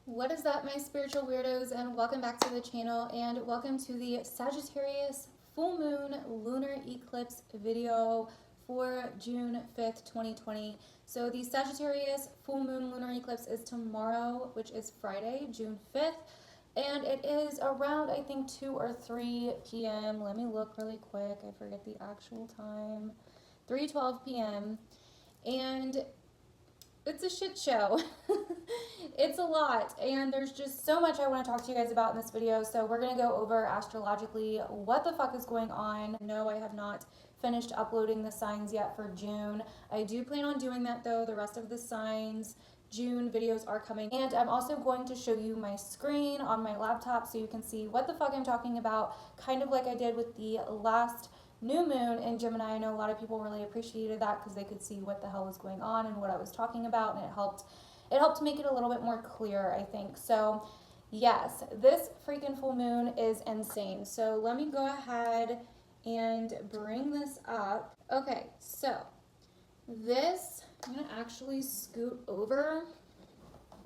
What is up, my spiritual weirdos, and welcome back to the channel, and welcome to the Sagittarius full moon lunar eclipse video for June 5th, 2020. So the Sagittarius full moon lunar eclipse is tomorrow, which is Friday, June 5th, and it is around, I think, 2 or 3 p.m. Let me look really quick. I forget the actual time. 3:12 p.m. And it's a shit show. It's a lot, and there's just so much I want to talk to you guys about in this video. So we're going to go over astrologically what the fuck is going on. No, I have not finished uploading the signs yet for June. I do plan on doing that though. The rest of the signs June videos are coming, and I'm also going to show you my screen on my laptop so you can see what the fuck I'm talking about, kind of like I did with the last new moon in Gemini. I know a lot of people really appreciated that because they could see what the hell was going on and what I was talking about, and it helped make it a little bit more clear, I think. So yes, this freaking full moon is insane. So let me go ahead and bring this up. Okay, so this, I'm gonna actually scoot over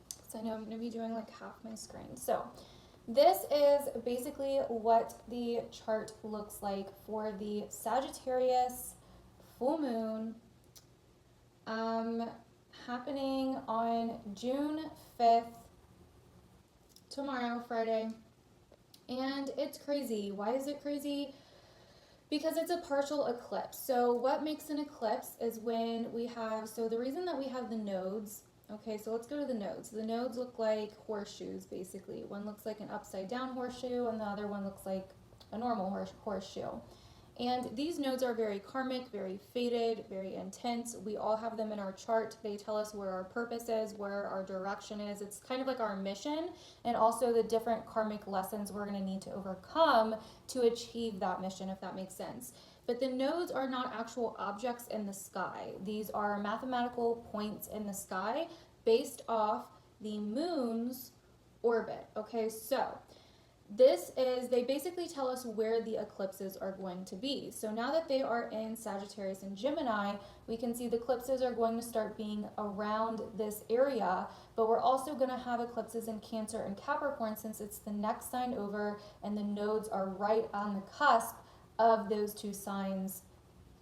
because I know I'm gonna be doing like half my screen. So this is basically what the chart looks like for the Sagittarius full moon happening on June 5th, tomorrow, Friday. And it's crazy. Why is it crazy? Because it's a partial eclipse. So what makes an eclipse is when we have, so the reason that we have the nodes, okay, so let's go to the nodes. The nodes look like horseshoes, basically. One looks like an upside down horseshoe, and the other one looks like a normal horseshoe. And these nodes are very karmic, very fated, very intense. We all have them in our chart. They tell us where our purpose is, where our direction is. It's kind of like our mission, and also the different karmic lessons we're going to need to overcome to achieve that mission, if that makes sense. But the nodes are not actual objects in the sky. These are mathematical points in the sky based off the moon's orbit. Okay, so this is, they basically tell us where the eclipses are going to be. So now that they are in Sagittarius and Gemini, we can see the eclipses are going to start being around this area, but we're also going to have eclipses in Cancer and Capricorn since it's the next sign over, and the nodes are right on the cusp of those two signs,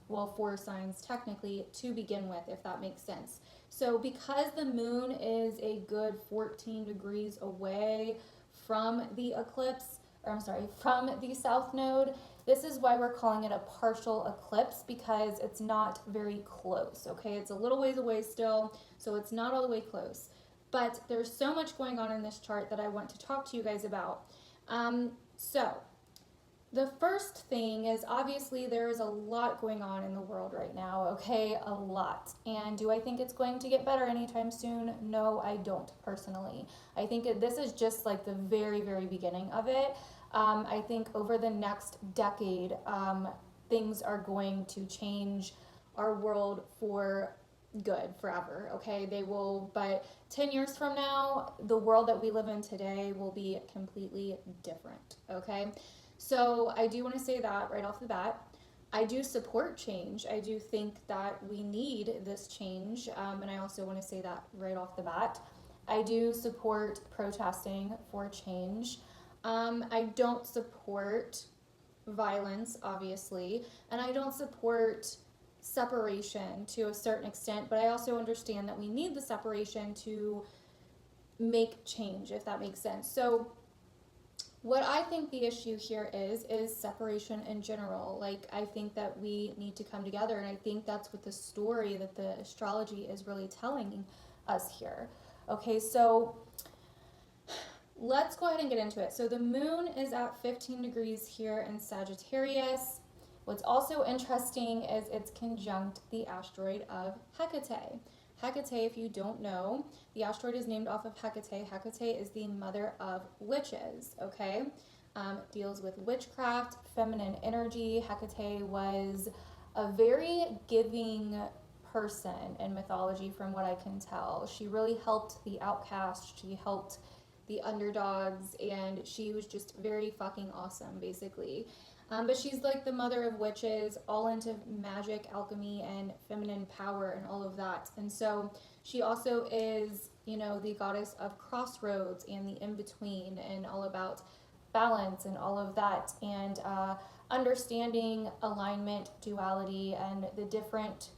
well, 4 signs technically to begin with, if that makes sense. So because the moon is a good 14 degrees away from the eclipse, or I'm sorry, from the south node, this is why we're calling it a partial eclipse, because it's not very close, okay? It's a little ways away still, so it's not all the way close. But there's so much going on in this chart that I want to talk to you guys about. So the first thing is, obviously there is a lot going on in the world right now, okay? A lot. And do I think it's going to get better anytime soon? No, I don't personally. I think this is just like the very, very beginning of it. I think over the next decade, things are going to change our world for good forever, okay? They will, but 10 years from now, the world that we live in today will be completely different, okay? So I do want to say that right off the bat. I do support change. I do think that we need this change, and I also want to say that right off the bat. I do support protesting for change. I don't support violence, obviously, and I don't support separation to a certain extent, but I also understand that we need the separation to make change, if that makes sense. So what I think the issue here is separation in general. Like, I think that we need to come together, and I think that's what the story that the astrology is really telling us here. Okay, so let's go ahead and get into it. So the moon is at 15 degrees here in Sagittarius. What's also interesting is it's conjunct the asteroid of Hecate. Hecate, if you don't know, the asteroid is named off of Hecate. Hecate is the mother of witches, okay? Deals with witchcraft, feminine energy. Hecate was a very giving person in mythology, from what I can tell. She really helped the outcast. She helped the underdogs, and she was just very fucking awesome, basically. But she's like the mother of witches, all into magic, alchemy, and feminine power and all of that. And so she also is you know, the goddess of crossroads and the in-between, and all about balance and all of that, and understanding alignment, duality, and the different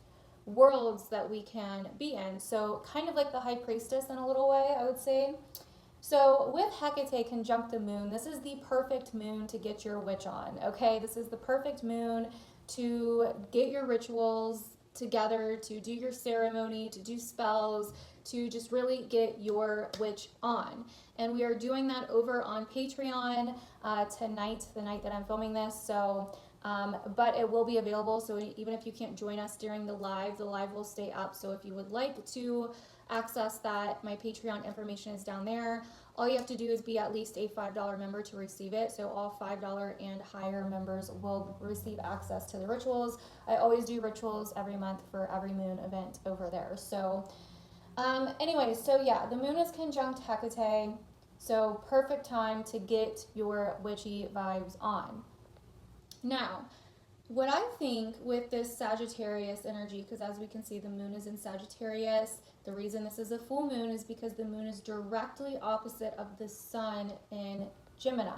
worlds that we can be in. So kind of like the high priestess in a little way, I would say. So with Hecate conjunct the moon, this is the perfect moon to get your witch on, okay? This is the perfect moon to get your rituals together, to do your ceremony, to do spells, to just really get your witch on. And we are doing that over on Patreon tonight, the night that I'm filming this. So, but it will be available. So even if you can't join us during the live will stay up. So if you would like to access that, my Patreon information is down there. All you have to do is be at least a $5 member to receive it. So all $5 and higher members will receive access to the rituals. I always do rituals every month for every moon event over there. So anyway, so yeah, the moon is conjunct Hecate. So perfect time to get your witchy vibes on. Now, what I think with this Sagittarius energy, because as we can see, the moon is in Sagittarius. The reason this is a full moon is because the moon is directly opposite of the sun in Gemini.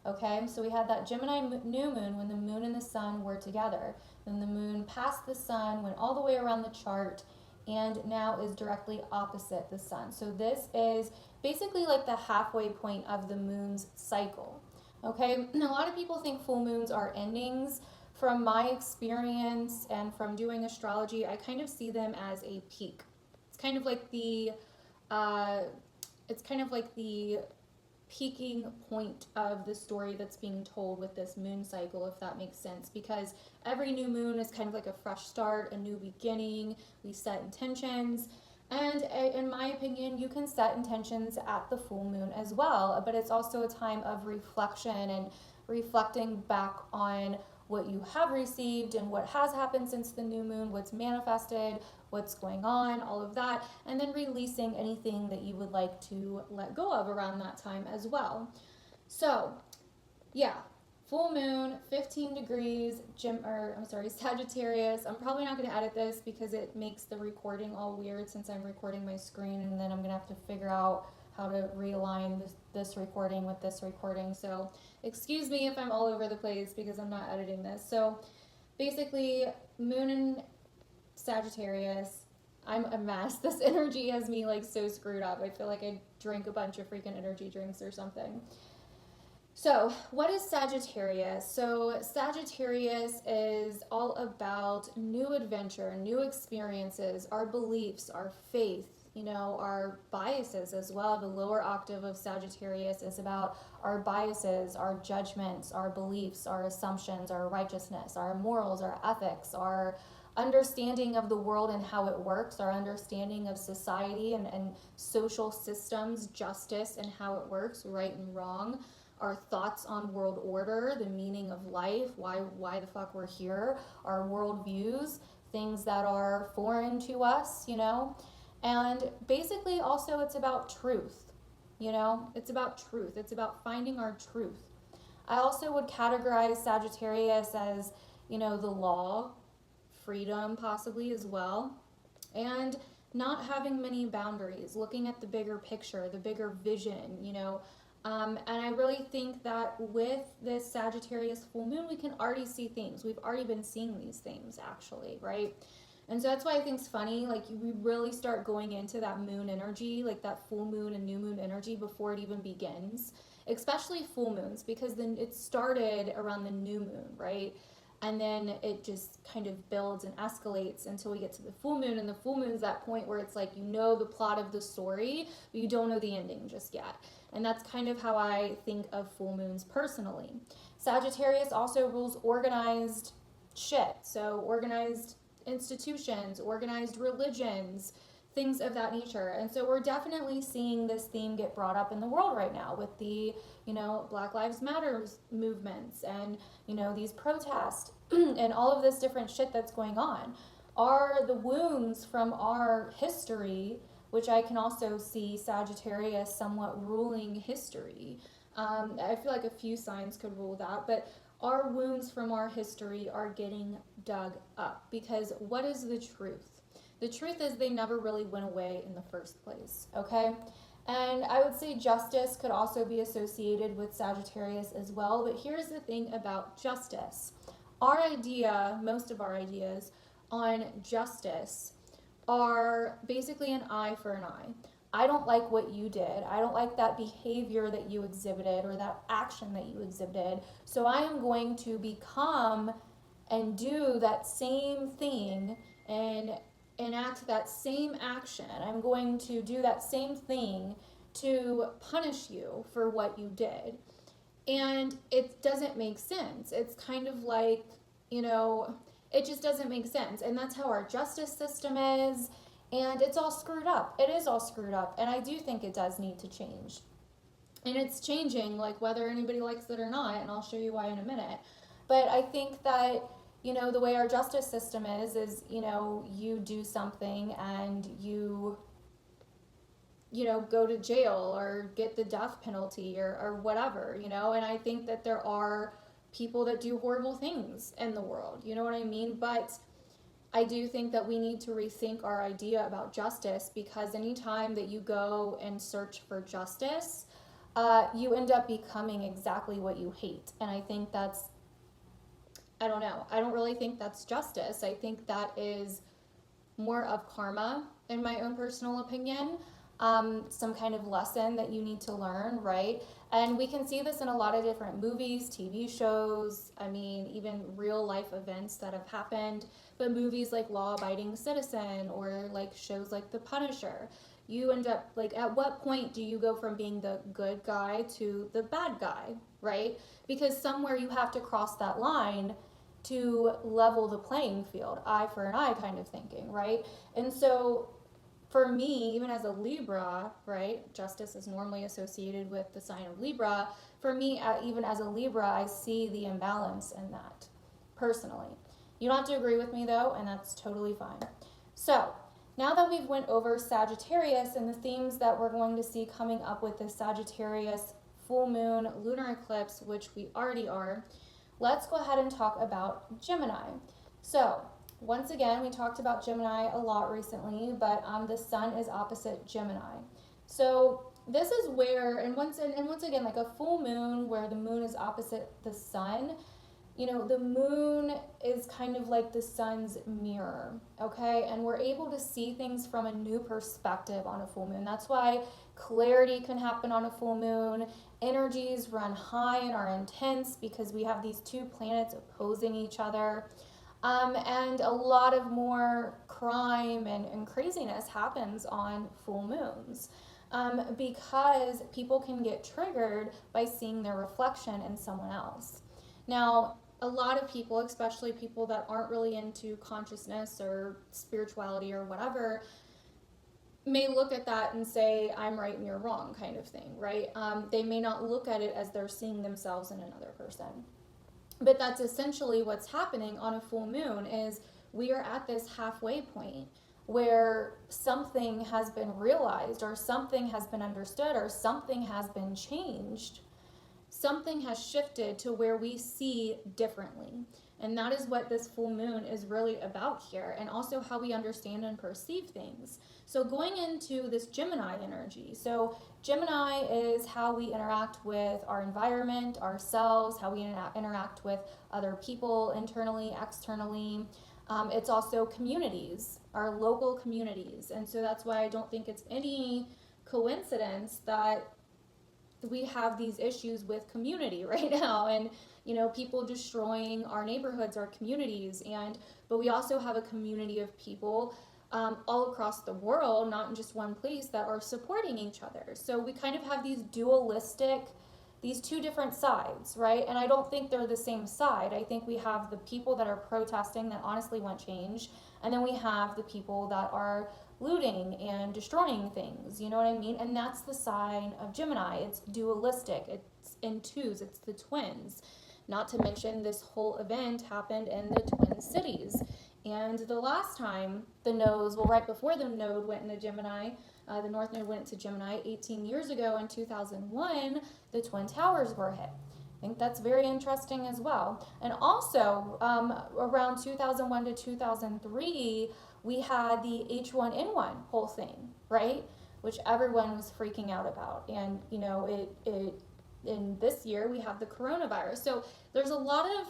Okay, so we had that Gemini new moon when the moon and the sun were together. Then the moon passed the sun, went all the way around the chart, and now is directly opposite the sun. So this is basically like the halfway point of the moon's cycle. Okay, a lot of people think full moons are endings. From my experience and from doing astrology, I kind of see them as a peak. It's kind of like the peaking point of the story that's being told with this moon cycle, if that makes sense, because every new moon is kind of like a fresh start, a new beginning. We set intentions, and in my opinion, you can set intentions at the full moon as well, but it's also a time of reflection and reflecting back on what you have received and what has happened since the new moon, what's manifested, what's going on, all of that, and then releasing anything that you would like to let go of around that time as well. So, yeah, full moon, 15 degrees, Sagittarius. I'm probably not going to edit this because it makes the recording all weird since I'm recording my screen, and then I'm going to have to figure out how to realign this recording with this recording. So excuse me if I'm all over the place because I'm not editing this. So basically, moon in Sagittarius, I'm a mess. This energy has me like so screwed up. I feel like I drank a bunch of freaking energy drinks or something. So what is Sagittarius? So Sagittarius is all about new adventure, new experiences, our beliefs, our faith, you know, our biases as well. The lower octave of Sagittarius is about our biases, our judgments, our beliefs, our assumptions, our righteousness, our morals, our ethics, our understanding of the world and how it works, our understanding of society and social systems, justice and how it works, right and wrong, our thoughts on world order, the meaning of life, why the fuck we're here, our world views, things that are foreign to us, you know. And basically also it's about truth, you know, it's about truth. It's about finding our truth. I also would categorize Sagittarius as, you know, the law, freedom possibly as well, and not having many boundaries, looking at the bigger picture, the bigger vision, you know. And I really think that with this Sagittarius full moon, we can already see themes. We've already been seeing these themes actually, right? And so that's why I think it's funny, like we really start going into that moon energy, like that full moon and new moon energy before it even begins, especially full moons, because then it started around the new moon, right? And then it just kind of builds and escalates until we get to the full moon, and the full moon is that point where it's like you know the plot of the story, but you don't know the ending just yet. And that's kind of how I think of full moons personally. Sagittarius also rules organized shit, so organized institutions, organized religions, things of that nature. And so we're definitely seeing this theme get brought up in the world right now with the, you know, Black Lives Matter movements and, you know, these protests and all of this different shit that's going on are the wounds from our history, which I can also see Sagittarius somewhat ruling history. I feel like a few signs could rule that, but our wounds from our history are getting dug up, because what is the truth? the truth is they never really went away in the first place, okay? And I would say justice could also be associated with Sagittarius as well. But here's the thing about justice. Our idea, most of our ideas on justice are basically an eye for an eye. I don't like what you did. I don't like that behavior that you exhibited or that action that you exhibited. So I am going to become and do that same thing and enact that same action. I'm going to do that same thing to punish you for what you did. And it doesn't make sense. It's kind of like, it just doesn't make sense. And that's how our justice system is. And it's all screwed up. It is all screwed up. And I do think it does need to change. And it's changing, like whether anybody likes it or not. And I'll show you why in a minute. But I think that, the way our justice system is, you do something and you go to jail or get the death penalty or whatever, and I think that there are people that do horrible things in the world, you know what I mean? But I do think that we need to rethink our idea about justice, because anytime that you go and search for justice, you end up becoming exactly what you hate. And I think that's, I don't know, I don't really think that's justice. I think that is more of karma, in my own personal opinion. Some kind of lesson that you need to learn, right? And we can see this in a lot of different movies, TV shows, even real life events that have happened. But movies like Law Abiding Citizen or like shows like The Punisher, you end up, like, at what point do you go from being the good guy to the bad guy, right? Because somewhere you have to cross that line to level the playing field, eye for an eye kind of thinking, right? And so for me, even as a Libra, right, justice is normally associated with the sign of Libra. For me, even as a Libra, I see the imbalance in that, personally. You don't have to agree with me, though, and that's totally fine. So, now that we've went over Sagittarius and the themes that we're going to see coming up with the Sagittarius full moon lunar eclipse, which we already are, let's go ahead and talk about Gemini. So, once again, we talked about Gemini a lot recently, but the sun is opposite Gemini. So this is where, and once again, like a full moon where the moon is opposite the sun, the moon is kind of like the sun's mirror, okay? And we're able to see things from a new perspective on a full moon. That's why clarity can happen on a full moon. Energies run high and are intense because we have these two planets opposing each other. And a lot of more crime and craziness happens on full moons because people can get triggered by seeing their reflection in someone else. Now, a lot of people, especially people that aren't really into consciousness or spirituality or whatever, may look at that and say, I'm right and you're wrong kind of thing, right? They may not look at it as they're seeing themselves in another person. But that's essentially what's happening on a full moon, is we are at this halfway point where something has been realized or something has been understood or something has been changed. Something has shifted to where we see differently. And that is what this full moon is really about here, and also how we understand and perceive things. So going into this Gemini energy, so Gemini is how we interact with our environment, ourselves, how we interact with other people internally, externally. It's also communities, our local communities. And so that's why I don't think it's any coincidence that we have these issues with community right now, and people destroying our neighborhoods, our communities, but we also have a community of people all across the world, not in just one place, that are supporting each other. So we kind of have these two different sides, right? And I don't think they're the same side. I think we have the people that are protesting that honestly want change, and then we have the people that are looting and destroying things, you know what I mean? And that's the sign of Gemini. It's dualistic, it's in twos, it's the twins. Not to mention, this whole event happened in the Twin Cities. And the last time the nodes, right before the node went into Gemini, the North Node went into Gemini 18 years ago in 2001, the Twin Towers were hit. I think that's very interesting as well. And also, around 2001 to 2003 we had the H1N1 whole thing, right? Which everyone was freaking out about. And, you know, it in this year we have the coronavirus. So there's a lot of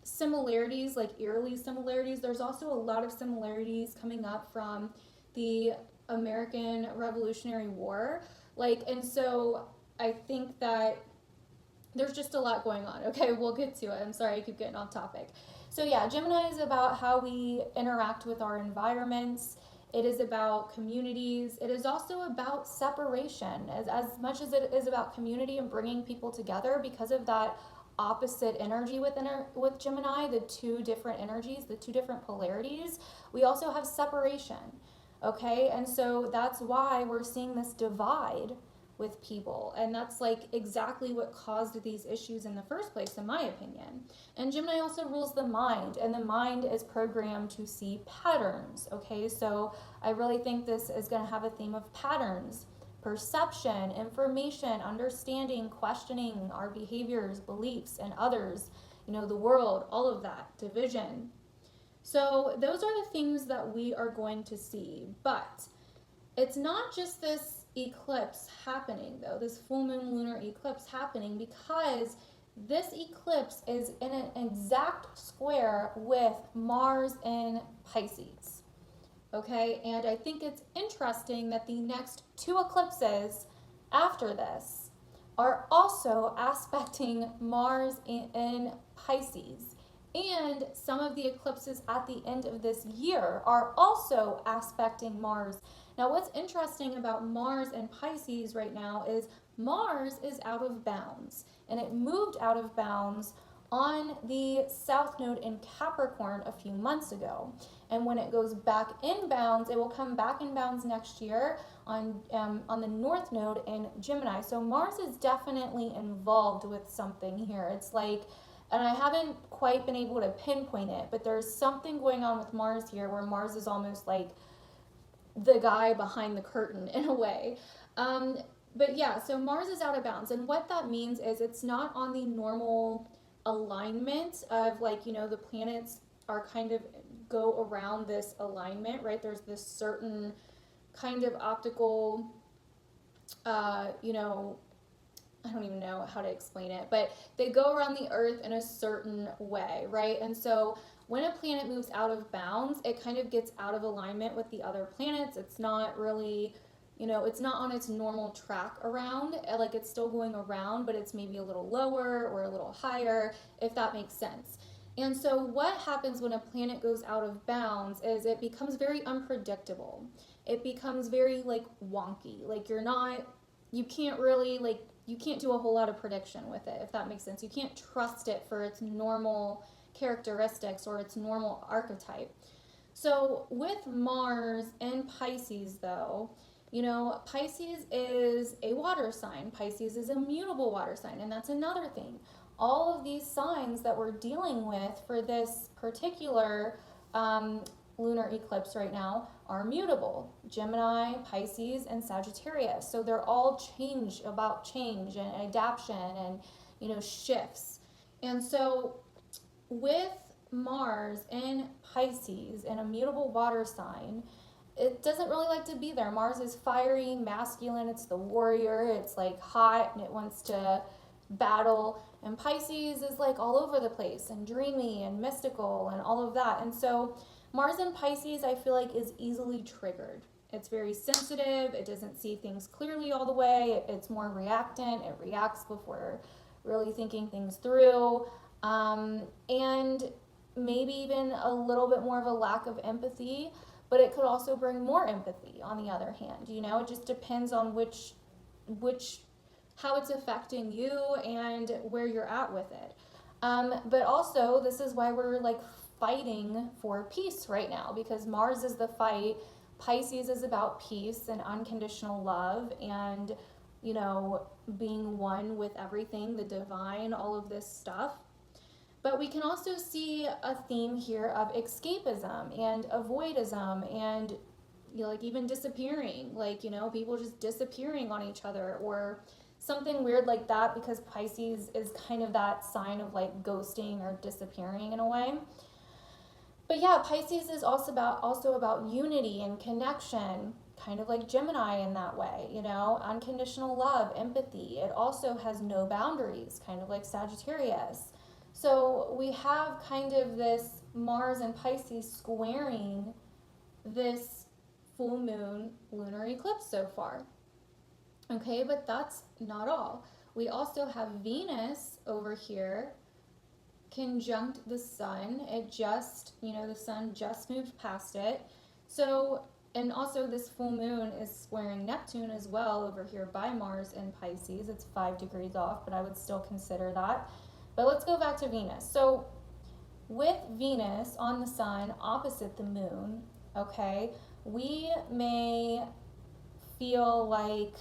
similarities, like eerily similarities. There's also a lot of similarities coming up from the American Revolutionary War. Like, and so I think that there's just a lot going on. Okay, we'll get to it. I'm sorry, I keep getting off topic. So yeah, Gemini is about how we interact with our environments. It is about communities. It is also about separation, as much as it is about community and bringing people together. Because of that opposite energy with Gemini, the two different energies, the two different polarities, we also have separation. Okay, and so that's why we're seeing this divide with people, and that's like exactly what caused these issues in the first place, in my opinion. And Gemini also rules the mind, and the mind is programmed to see patterns. Okay, so I really think this is going to have a theme of patterns, perception, information, understanding, questioning our behaviors, beliefs, and others, you know, the world, all of that, division. So those are the things that we are going to see. But it's not just this eclipse happening, though, this full moon lunar eclipse happening, because this eclipse is in an exact square with Mars in Pisces. Okay, and I think it's interesting that the next two eclipses after this are also aspecting Mars in Pisces. And some of the eclipses at the end of this year are also aspecting Mars. Now, what's interesting about Mars and Pisces right now is Mars is out of bounds, and it moved out of bounds on the South Node in Capricorn a few months ago. And when it goes back in bounds, it will come back in bounds next year on the North Node in Gemini. So Mars is definitely involved with something here. It's like, and I haven't quite been able to pinpoint it, but there's something going on with Mars here where Mars is almost like the guy behind the curtain in a way. But yeah, so Mars is out of bounds. And what that means is it's not on the normal alignment of, like, you know, the planets are kind of go around this alignment, right? There's this certain kind of optical, you know, I don't even know how to explain it, but they go around the Earth in a certain way, right? And so when a planet moves out of bounds, it kind of gets out of alignment with the other planets. It's not really, you know, it's not on its normal track around. Like, it's still going around, but it's maybe a little lower or a little higher, if that makes sense. And so what happens when a planet goes out of bounds is it becomes very unpredictable. It becomes very, like, wonky. Like, you can't really, like, you can't do a whole lot of prediction with it, if that makes sense. You can't trust it for its normal characteristics or its normal archetype. So with Mars and Pisces, though, you know, Pisces is a water sign. Pisces is a mutable water sign, and that's another thing. All of these signs that we're dealing with for this particular lunar eclipse right now are mutable. Gemini, Pisces, and Sagittarius. So they're all about change and adaptation and, you know, shifts. And so with Mars in Pisces and a mutable water sign, it doesn't really like to be there. Mars is fiery, masculine, it's the warrior, it's like hot and it wants to battle. And Pisces is like all over the place and dreamy and mystical and all of that. And so Mars in Pisces, I feel like, is easily triggered. It's very sensitive. It doesn't see things clearly all the way. It's more reactant. It reacts before really thinking things through. And maybe even a little bit more of a lack of empathy, but it could also bring more empathy on the other hand. You know, it just depends on how it's affecting you and where you're at with it. But also, this is why we're like fighting for peace right now, because Mars is the fight. Pisces is about peace and unconditional love and, you know, being one with everything, the divine, all of this stuff. But we can also see a theme here of escapism and avoidism and, you know, like even disappearing, like, you know, people just disappearing on each other or something weird like that, because Pisces is kind of that sign of like ghosting or disappearing in a way. But yeah, Pisces is also about unity and connection, kind of like Gemini in that way, unconditional love, empathy. It also has no boundaries, kind of like Sagittarius. So we have kind of this Mars and Pisces squaring this full moon lunar eclipse so far. Okay, but that's not all. We also have Venus over here conjunct the sun. The sun just moved past it. So, and also this full moon is squaring Neptune as well over here by Mars in Pisces. It's 5 degrees off, but I would still consider that. But let's go back to Venus. So, with Venus on the sun opposite the moon, okay, we may feel like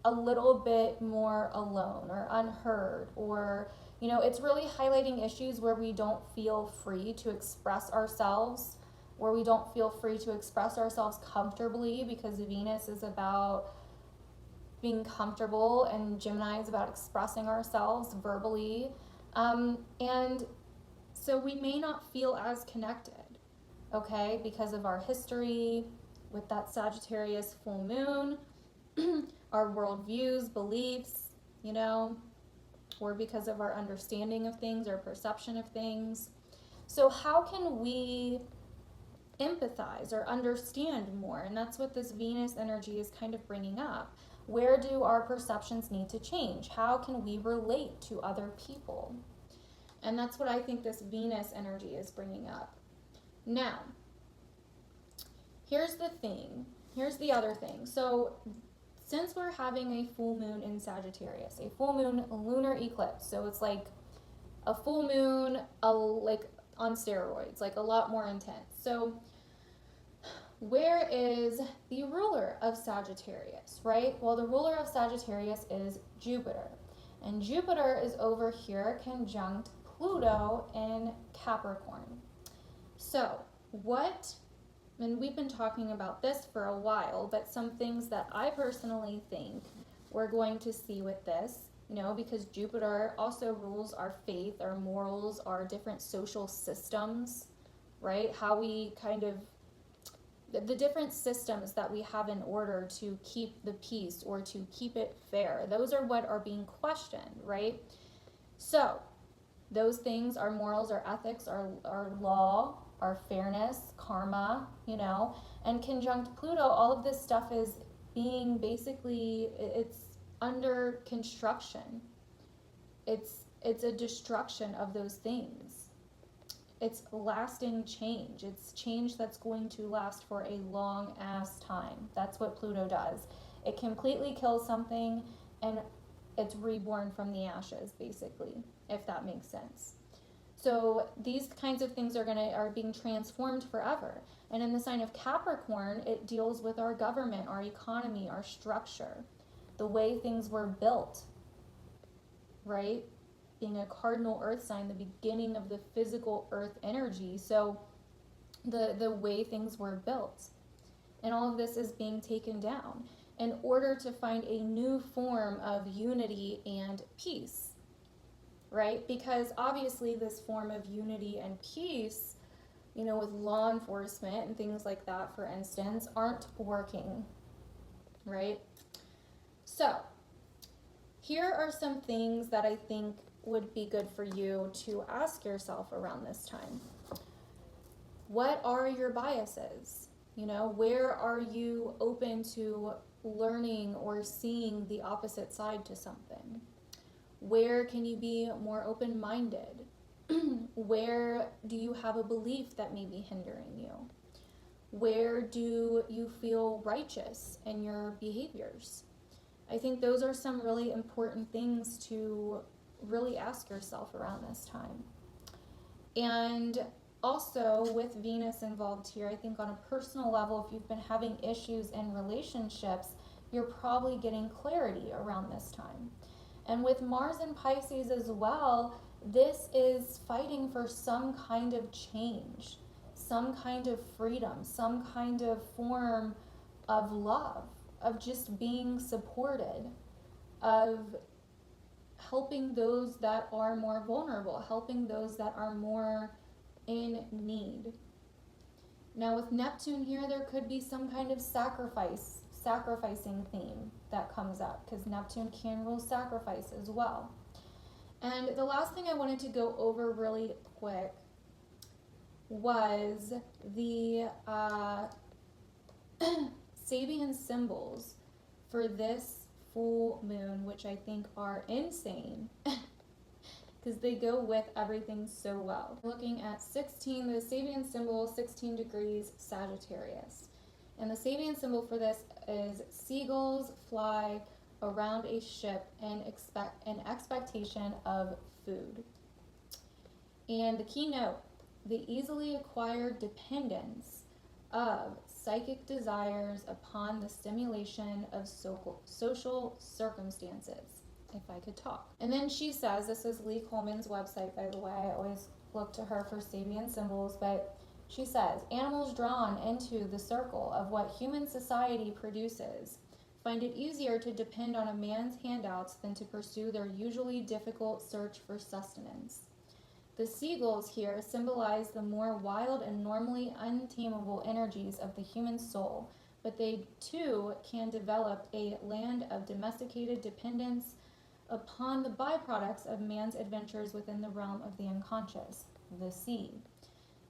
a little bit more alone or unheard, or it's really highlighting issues where we don't feel free to express ourselves, where we don't feel free to express ourselves comfortably, because Venus is about being comfortable and Gemini is about expressing ourselves verbally. And so we may not feel as connected, okay, because of our history with that Sagittarius full moon, our worldviews, beliefs, or because of our understanding of things or perception of things. So how can we empathize or understand more? And that's what this Venus energy is kind of bringing up. Where do our perceptions need to change? How can we relate to other people? And that's what I think this Venus energy is bringing up. Now, here's the thing. Here's the other thing. So since we're having a full moon in Sagittarius, a full moon lunar eclipse, so it's like a full moon, like on steroids, like a lot more intense. So where is the ruler of Sagittarius, right? Well, the ruler of Sagittarius is Jupiter. And Jupiter is over here conjunct Pluto in Capricorn. So and we've been talking about this for a while, but some things that I personally think we're going to see with this, because Jupiter also rules our faith, our morals, our different social systems, right? How we kind of, the different systems that we have in order to keep the peace or to keep it fair. Those are what are being questioned, right? So those things, our morals, our ethics, our law, our fairness, karma, and conjunct Pluto, all of this stuff is being basically, it's under construction. It's a destruction of those things. It's lasting change. It's change that's going to last for a long ass time. That's what Pluto does. It completely kills something and it's reborn from the ashes, basically, if that makes sense. So these kinds of things are being transformed forever. And in the sign of Capricorn, it deals with our government, our economy, our structure, the way things were built, right? Being a cardinal earth sign, the beginning of the physical earth energy. So the way things were built. And all of this is being taken down in order to find a new form of unity and peace. Right? Because obviously this form of unity and peace, with law enforcement and things like that, for instance, aren't working, right? So here are some things that I think would be good for you to ask yourself around this time. What are your biases? Where are you open to learning or seeing the opposite side to something? Where can you be more open-minded? Where do you have a belief that may be hindering you? Where do you feel righteous in your behaviors? I think those are some really important things to really ask yourself around this time. And also with Venus involved here, I think on a personal level, if you've been having issues in relationships, you're probably getting clarity around this time. And with Mars and Pisces as well, this is fighting for some kind of change, some kind of freedom, some kind of form of love, of just being supported, of helping those that are more vulnerable, helping those that are more in need. Now with Neptune here, there could be some kind of sacrificing theme that comes up, because Neptune can rule sacrifice as well. And the last thing I wanted to go over really quick was the Sabian symbols for this full moon, which I think are insane because they go with everything so well. Looking at 16, the Sabian symbol, 16 degrees Sagittarius. And the Sabian symbol for this is seagulls fly around a ship in expectation of food. And the keynote, the easily acquired dependence of psychic desires upon the stimulation of social circumstances, if I could talk. And then she says, this is Lee Coleman's website, by the way, I always look to her for Sabian symbols, but she says, animals drawn into the circle of what human society produces find it easier to depend on a man's handouts than to pursue their usually difficult search for sustenance. The seagulls here symbolize the more wild and normally untamable energies of the human soul, but they too can develop a land of domesticated dependence upon the byproducts of man's adventures within the realm of the unconscious, the sea.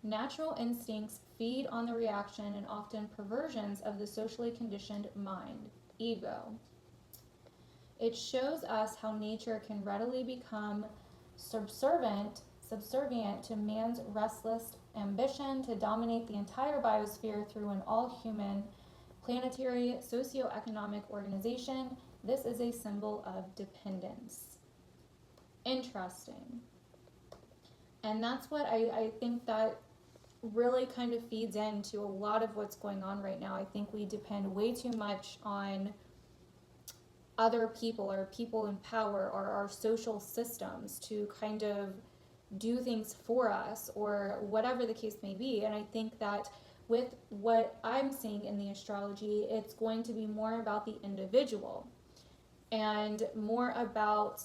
Natural instincts feed on the reaction and often perversions of the socially conditioned mind, ego. It shows us how nature can readily become subservient to man's restless ambition to dominate the entire biosphere through an all-human planetary socioeconomic organization. This is a symbol of dependence. Interesting. And that's what I think that really kind of feeds into a lot of what's going on right now. I think we depend way too much on other people or people in power or our social systems to kind of do things for us or whatever the case may be. And I think that with what I'm seeing in the astrology, it's going to be more about the individual and more about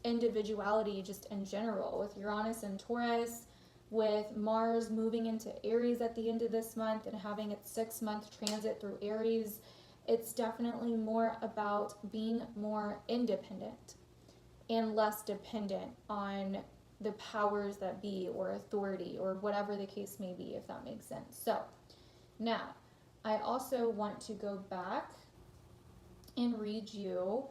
individuality just in general, with Uranus and Taurus, with Mars moving into Aries at the end of this month and having its 6-month transit through Aries. It's definitely more about being more independent and less dependent on the powers that be or authority or whatever the case may be, if that makes sense. So now I also want to go back and read you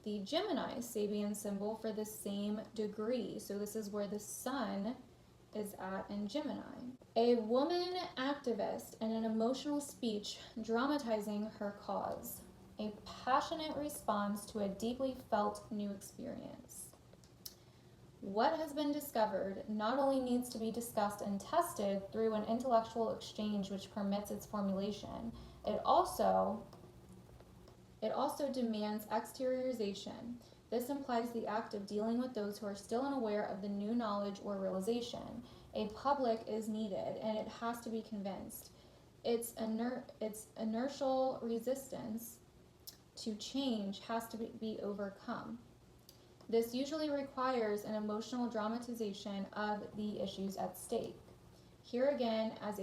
the Gemini Sabian symbol for the same degree. So this is where the sun is at in Gemini. A woman activist in an emotional speech dramatizing her cause. A passionate response to a deeply felt new experience. What has been discovered not only needs to be discussed and tested through an intellectual exchange which permits its formulation, it also demands exteriorization. This implies the act of dealing with those who are still unaware of the new knowledge or realization. A public is needed, and it has to be convinced. Its inertial resistance to change has to be overcome. This usually requires an emotional dramatization of the issues at stake. Here again, as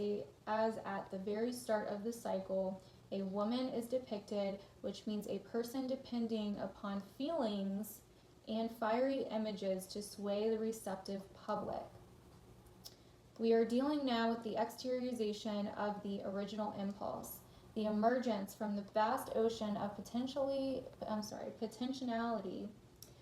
at the very start of the cycle, a woman is depicted, which means a person depending upon feelings and fiery images to sway the receptive public. We are dealing now with the exteriorization of the original impulse, the emergence from the vast ocean of potentiality,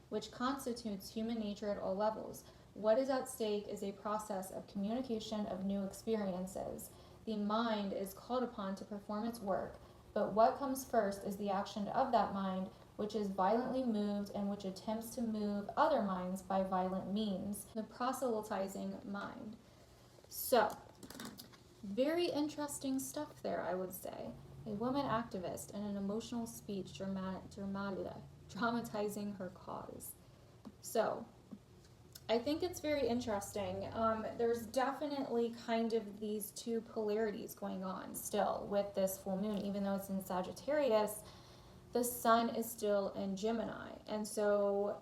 which constitutes human nature at all levels. What is at stake is a process of communication of new experiences. The mind is called upon to perform its work, but what comes first is the action of that mind, which is violently moved and which attempts to move other minds by violent means, the proselytizing mind. So, very interesting stuff there, I would say. A woman activist in an emotional speech dramatizing her cause. So, I think it's very interesting. There's definitely kind of these two polarities going on still with this full moon. Even though it's in Sagittarius, the sun is still in Gemini. And so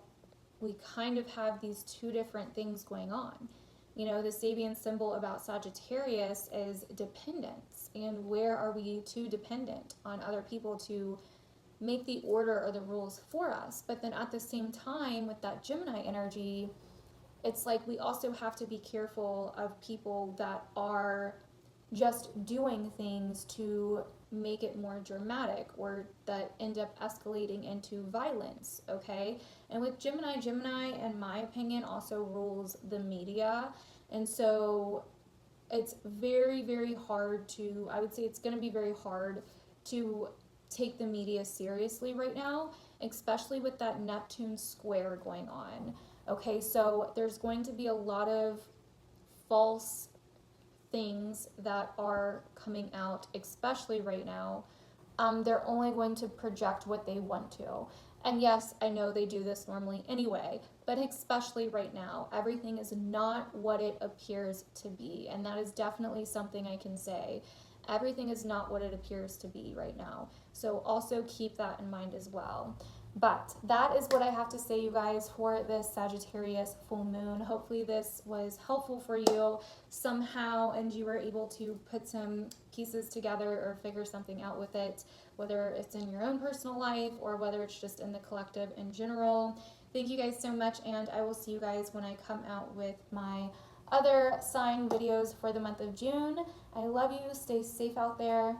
we kind of have these two different things going on. You know, the Sabian symbol about Sagittarius is dependence. And where are we too dependent on other people to make the order or the rules for us? But then at the same time, with that Gemini energy, it's like we also have to be careful of people that are just doing things to make it more dramatic or that end up escalating into violence, okay? And with Gemini, Gemini, in my opinion, also rules the media. And so it's very, very hard to, I would say it's going to be very hard to take the media seriously right now, especially with that Neptune square going on. Okay, so there's going to be a lot of false things that are coming out, especially right now. They're only going to project what they want to. And yes, I know they do this normally anyway, but especially right now, everything is not what it appears to be. And that is definitely something I can say. Everything is not what it appears to be right now. So also keep that in mind as well. But that is what I have to say, you guys, for this Sagittarius full moon. Hopefully this was helpful for you somehow and you were able to put some pieces together or figure something out with it, whether it's in your own personal life or whether it's just in the collective in general. Thank you guys so much, and I will see you guys when I come out with my other sign videos for the month of June. I love you. Stay safe out there.